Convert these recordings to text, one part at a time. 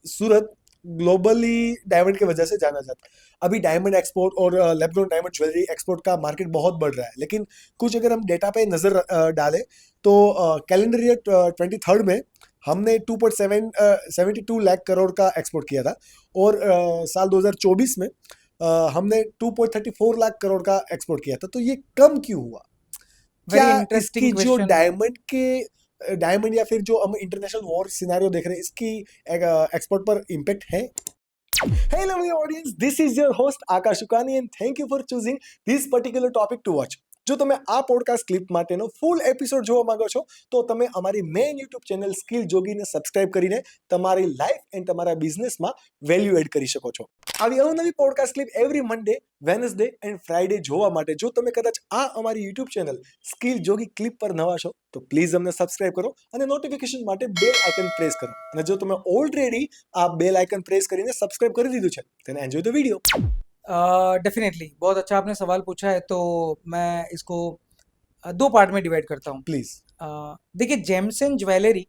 सूरत globally diamond की वजह से जाना जाता है। अभी डायमंड एक्सपोर्ट और lab grown diamond jewellery export का मार्केट बहुत बढ़ रहा है, लेकिन कुछ अगर हम डेटा पे नजर डालें तो कैलेंडर ईयर 23 में हमने 72 लाख करोड़ का एक्सपोर्ट किया था, और साल 2024 में हमने 2.34 लाख करोड़ का एक्सपोर्ट किया था। तो ये कम क्यों हुआ? वेरी क्या इसकी इंटरेस्टिंग जो क्वेश्चन। डायमंड या फिर जो हम इंटरनेशनल वॉर सिनेरियो देख रहे हैं, इसकी एक्सपोर्ट पर इम्पैक्ट है? Hey lovely audience, this is your host Akash Ukani and thank you for choosing this particular topic to watch. જો તમે આ પોડકાસ્ટ ક્લિપ માટેનો ફૂલ એપિસોડ જોવા માંગો છો તો તમે અમારી મેઇન યુટ્યુબ ચેનલ સ્કિલ જોગીને સબસ્ક્રાઇબ કરીને તમારી લાઈફ એન્ડ તમારા બિઝનેસમાં વેલ્યુ એડ કરી શકો છો. આવી અવનવી podcast clip every Monday, Wednesday and Friday જોવા માટે જો તમે કદાચ આ અમારી યુટ્યુબ ચેનલ સ્કિલ જોગી ક્લિપ પર નવા છો તો પ્લીઝ અમને સબસ્ક્રાઇબ કરો અને નોટિફિકેશન માટે બેલ આઇકન પ્રેસ કરો. અને જો તમે ઓલરેડી આ બેલ આઇકन प्रेस કરીને સબસ્ક્રાઇબ કરી દીધું છે then enjoy the video. Definitely बहुत अच्छा आपने सवाल पूछा है, तो मैं इसको दो पार्ट में डिवाइड करता हूँ। प्लीज. देखिए, जेम्स एंड ज्वेलरी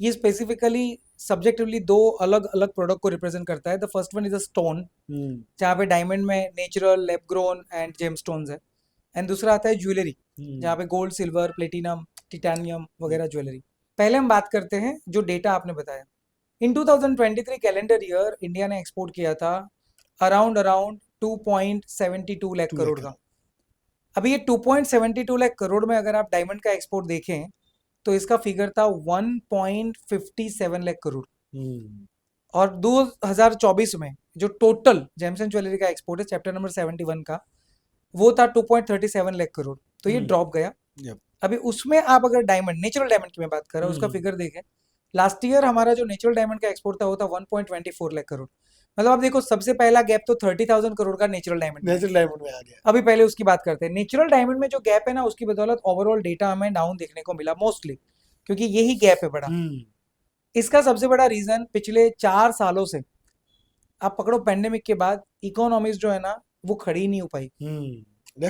ये स्पेसिफिकली सब्जेक्टिवली दो अलग अलग प्रोडक्ट को रिप्रेजेंट करता है। The first one is a stone, जहाँ पे डायमंड में natural, lab grown and gem stones है। एंड दूसरा आता है ज्वेलरी, जहाँ पे गोल्ड, सिल्वर, प्लेटिनम, टिटानियम वगैरह ज्वेलरी। पहले हम बात करते हैं जो डेटा आपने बताया। इन 2023 कैलेंडर ईयर इंडिया ने एक्सपोर्ट किया था अराउंड 2.72 लाख करोड़ का। अभी ये 2.72 लाख करोड़ में अगर आप डायमंड का एक्सपोर्ट देखें तो इसका फिगर था 1.57 लाख करोड़। और 2024 में जो टोटल जेम्स एंड ज्वेलरी का एक्सपोर्ट है चैप्टर नंबर 71 का, वो था 2.37 लाख करोड़। तो ये ड्रॉप गया। अभी उसमें आप अगर डायमंड, नेचुरल डायमंड की मैं बात कर रहा हूँ, उसका फिगर देखें, लास्ट ईयर हमारा जो नेचुरल डायमंड का एक्सपोर्ट था वो था 1.24 लाख करोड़। मतलब आप देखो, सबसे पहला गैप तो 30,000 करोड़ का नेचुरल डायमंड में आ गया। अभी पहले उसकी बात करते हैं। नेचुरल डायमंड में जो गैप है ना, उसकी बदौलत ओवरऑल डेटा हमें डाउन देखने को मिला मोस्टली, क्योंकि यही गैप है बड़ा। इसका सबसे बड़ा रीजन पिछले 4 सालों से आप पकड़ो, पैंडेमिक के बाद इकोनॉमीज जो है ना वो खड़ी नहीं हो पाई,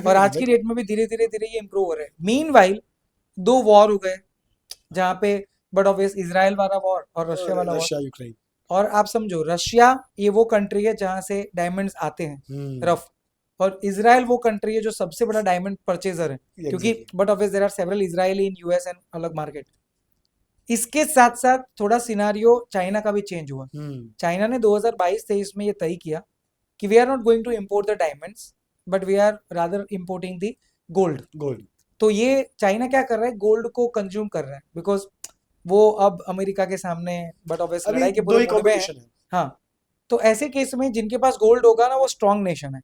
और आज की डेट में भी धीरे धीरे धीरे ये इंप्रूव हो रहा है। मीनवाइल 2 वॉर हो गए, जहाँ पे बट ऑब्वियस इजराइल वाला वॉर और रशिया वाला वॉर। यूक्रेन। और आप समझो, रशिया ये वो कंट्री है जहाँ से डायमंड्स आते हैं रफ, और इजराइल वो कंट्री है जो सबसे बड़ा डायमंड परचेजर है, क्योंकि but obvious there are several Israeli in US and अलग मार्केट। इसके साथ साथ थोड़ा सिनारियो चाइना का भी चेंज हुआ। चाइना ने 2022-23 में ये तय किया कि we are not going to import the diamonds, but we are rather importing the gold. तो ये चाइना क्या कर रहा है, गोल्ड को कंज्यूम कर रहा है, बिकॉज वो अब अमेरिका के सामने बट ऑब्वियस लड़ाई के पूरे मोड में है। हाँ, तो ऐसे केस में जिनके पास गोल्ड होगा ना, वो स्ट्रॉन्ग नेशन है।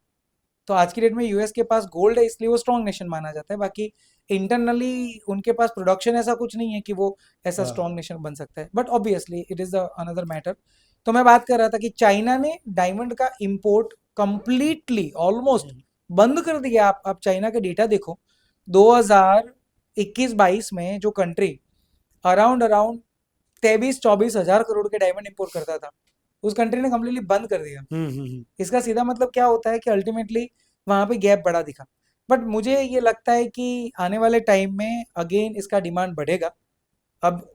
तो आज की डेट में यूएस के पास गोल्ड है, इसलिए वो स्ट्रॉन्ग नेशन माना जाता है। बाकी इंटरनली उनके पास प्रोडक्शन ऐसा कुछ नहीं है कि वो ऐसा स्ट्रॉन्ग नेशन बन सकता है, but obviously it is another matter. तो मैं बात कर रहा था कि चाइना ने डायमंड का इंपोर्ट कंप्लीटली ऑलमोस्ट बंद कर दिया। आप चाइना के डेटा देखो, 2021-22 में जो कंट्री अराउंड 23-24 हजार करोड़ के डायमंड इंपोर्ट करता था, उस कंट्री ने कम्प्लीटली बंद कर दिया। इसका सीधा मतलब क्या होता है कि अल्टीमेटली वहां पे गैप बड़ा दिखा। बट मुझे ये लगता है कि आने वाले टाइम में अगेन इसका डिमांड बढ़ेगा। अब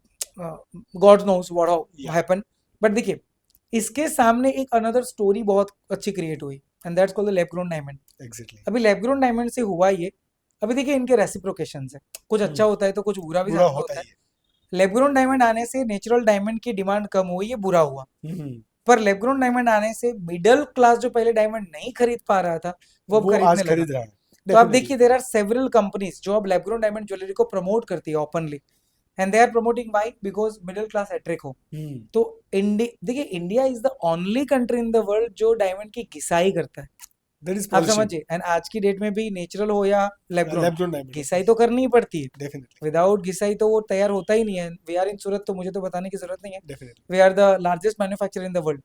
God knows what happen, but देखिए, इसके सामने एक अनदर स्टोरी बहुत अच्छी क्रिएट हुई, and that's called the lab grown diamond. अभी लैब ग्रोन डायमंड से हुआ ये, अभी देखिए इनके रेसिप्रोकेशंस है, कुछ अच्छा होता है तो कुछ बुरा भी होता है। लैब ग्रोन डायमंड आने से नेचुरल डायमंड की डिमांड कम हुई, ये बुरा हुआ। पर लैब ग्रोन डायमंड आने से मिडिल क्लास जो पहले डायमंड नहीं खरीद पा रहा था, वो अब खरीदने लगा। तो आप देखिए, देयर आर सेवरल कंपनीज जो अब लैब ग्रोन डायमंड ज्वेलरी को प्रमोट करती है openly, and they are promoting why, because middle class attract हो। तो देखिए, India is the only country in the world जो डायमंड की घिसाई करता है, आप समझिए। एंड आज की डेट में भी नेचुरल हो या लैब ग्रोन, घिसाई तो करनी ही पड़ती है। विदाउट घिसाई तो वो तैयार होता ही नहीं है। वी आर इन सूरत, तो मुझे तो बताने की जरूरत नहीं है, we are the largest manufacturer in the world.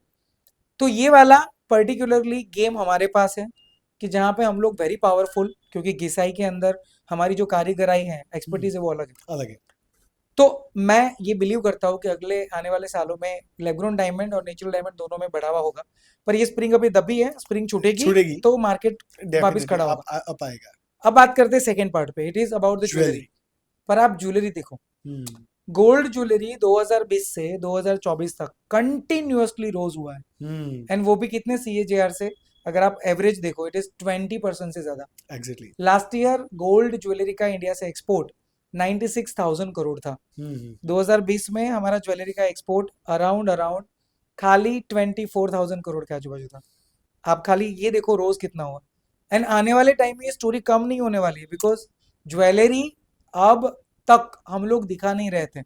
तो ये वाला पर्टिकुलरली गेम हमारे पास है कि जहाँ पे हम लोग वेरी पावरफुल, क्योंकि घिसाई के अंदर हमारी जो कारीगराई है, एक्सपर्टीज है, वो अलग है। तो मैं ये बिलीव करता हूँ कि अगले आने वाले सालों में लैब ग्रोन डायमंड और नेचुरल डायमंड दोनों में बढ़ावा होगा। पर ये स्प्रिंग अभी दबी है, स्प्रिंग छूटेगी तो मार्केट वापस खड़ा होगा, अब आएगा। अब बात करते हैं सेकंड पार्ट पे, it is about the jewellery. पर आप ज्वेलरी देखो, गोल्ड ज्वेलरी 2020 से 2024 तक कंटिन्यूअसली रोज हुआ है एंड वो भी कितने CAGR से, अगर आप एवरेज देखो इट इज 20% से ज्यादा। Exactly. Last year gold jewellery का इंडिया से एक्सपोर्ट 96,000 करोड़ था। 2020 में हमारा ज्वेलरी का एक्सपोर्ट अराउंड खाली 24,000 करोड़ के आजू बाजू था। आप खाली ये देखो रोज कितना हुआ। एंड आने वाले टाइम में ये स्टोरी कम नहीं होने वाली है, बिकॉज ज्वेलरी अब तक हम लोग दिखा नहीं रहे थे,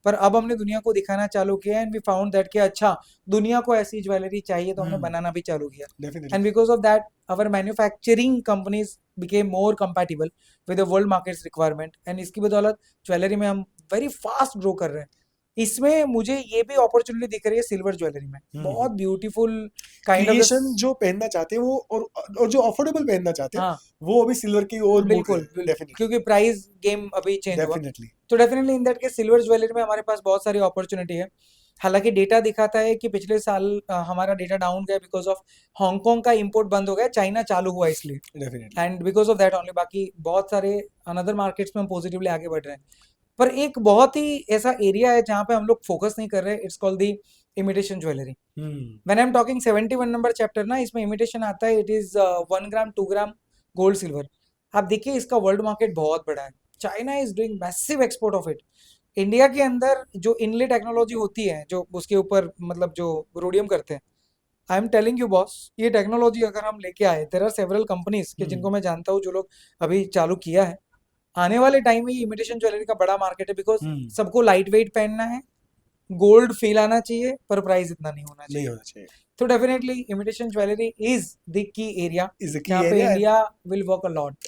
पर अब हमने दुनिया को दिखाना चालू किया एंड वी फाउंड दैट कि अच्छा दुनिया को ऐसी ज्वेलरी चाहिए, तो हमने बनाना भी चालू किया। Definitely. And because of that our manufacturing companies became more compatible with the world markets requirement, and इसकी बदौलत ज्वेलरी में हम वेरी फास्ट ग्रो कर रहे हैं। इसमें मुझे ये भी अपॉर्चुनिटी दिख रही है सिल्वर ज्वेलरी में, बहुत ब्यूटीफुल काइंड ऑफ क्रिएशन जो पहनना चाहते हैं वो और जो अफोर्डेबल पहनना चाहते हैं हाँ वो अभी सिल्वर की ओर बिल्कुल डेफिनेटली। क्योंकि प्राइस गेम अभी चेंज हुआ, डेफिनेटली। तो डेफिनेटली इन दैट के सिल्वर ज्वेलरी में हमारे पास बहुत सारी अपॉर्चुनिटी है। हालांकि डेटा दिखाता है कि पिछले साल हमारा डेटा डाउन गया बिकॉज ऑफ हांगकांग का इंपोर्ट बंद हो गया, चाइना चालू हुआ इसलिए, definitely. And because of that only. बाकी बहुत सारे अनदर मार्केट्स में हम पॉजिटिवली आगे बढ़ रहे हैं, पर एक बहुत ही ऐसा एरिया है जहाँ पे हम लोग फोकस नहीं कर रहे। It's called the imitation jewellery. When I am talking 71 number chapter ना, इसमें इमिटेशन आता है। It is 1 gram 2 gram gold silver. आप देखिए इसका वर्ल्ड मार्केट बहुत बड़ा है। China is doing massive export of it. India के अंदर जो इनले टेक्नोलॉजी होती है, जो उसके ऊपर मतलब जो रोडियम करते हैं, I am telling you boss, ये टेक्नोलॉजी अगर हम लेके आए, देयर आर सेवरल कंपनीज के जिनको मैं जानता हूँ जो लोग अभी चालू किया है। आने वाले टाइम में ये इमिटेशन ज्वेलरी का बड़ा मार्केट है, बिकॉज सबको लाइट वेट पहनना है, गोल्ड फील आना चाहिए, पर प्राइस इतना नहीं होना चाहिए। तो definitely imitation jewellery is the key area is the key जहाँ पे area. India will work a lot.